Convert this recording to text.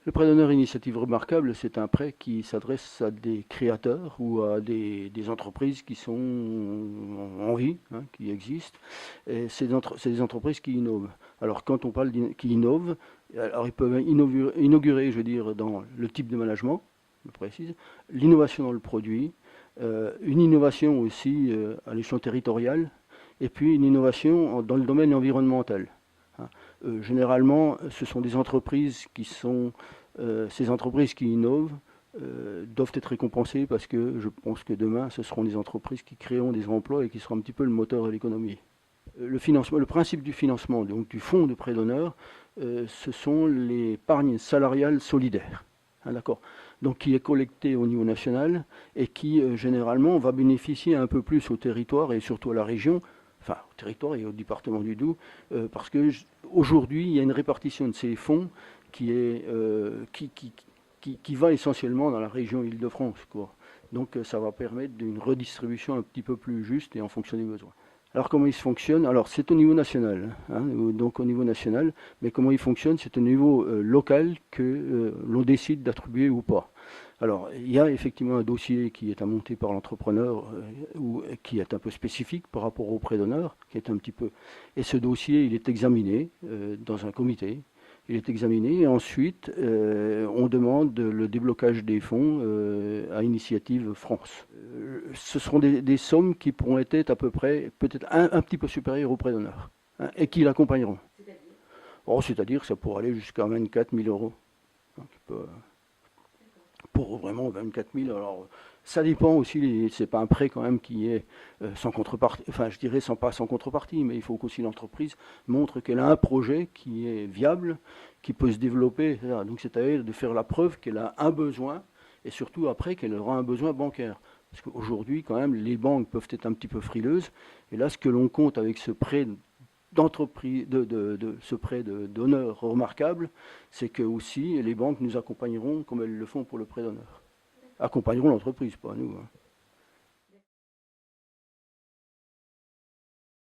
Le prêt d'honneur initiative remarquable, c'est un prêt qui s'adresse à des créateurs ou à des entreprises qui sont en vie, hein, qui existent. Et c'est des entreprises qui innovent. Alors quand on parle qui innovent, alors ils peuvent inaugurer, je veux dire, dans le type de management, je précise, l'innovation dans le produit, une innovation aussi à l'échelon territorial, et puis une innovation dans le domaine environnemental. Hein. Généralement, ce sont des entreprises qui sont ces entreprises qui innovent doivent être récompensées parce que je pense que demain, ce seront des entreprises qui créeront des emplois et qui seront un petit peu le moteur de l'économie. Le financement, le principe du financement, donc du fonds de prêt d'honneur, ce sont l'épargne salariale solidaire. Hein, d'accord. Donc qui est collectée au niveau national et qui généralement va bénéficier un peu plus au territoire et surtout à la région, enfin au territoire et au département du Doubs, parce que aujourd'hui il y a une répartition de ces fonds qui est qui va essentiellement dans la région Île-de-France, quoi. Donc ça va permettre d'une redistribution un petit peu plus juste et en fonction des besoins. Alors comment il fonctionne? Alors c'est au niveau national, hein, donc au niveau national, mais comment il fonctionne? C'est au niveau local que l'on décide d'attribuer ou pas. Alors il y a effectivement un dossier qui est à monter par l'entrepreneur ou qui est un peu spécifique par rapport au prêt d'honneur, qui est un petit peu. Et ce dossier, il est examiné dans un comité. Il est examiné et ensuite on demande le déblocage des fonds à Initiative France. Ce seront des sommes qui pourront être à peu près, peut-être un petit peu supérieures au prêt d'honneur, hein, et qui l'accompagneront. Oh, c'est-à-dire que ça pourrait aller jusqu'à 24 000 euros. Hein, pour vraiment 24 000. Alors, ça dépend aussi, c'est pas un prêt quand même qui est sans contrepartie, enfin je dirais sans contrepartie, mais il faut qu'aussi l'entreprise montre qu'elle a un projet qui est viable, qui peut se développer. Etc. Donc c'est à elle de faire la preuve qu'elle a un besoin et surtout après qu'elle aura un besoin bancaire. Parce qu'aujourd'hui, quand même, les banques peuvent être un petit peu frileuses. Et là, ce que l'on compte avec ce prêt d'entreprise, ce prêt d'honneur remarquable, c'est que aussi les banques nous accompagneront comme elles le font pour le prêt d'honneur. Accompagneront l'entreprise, pas nous. Hein.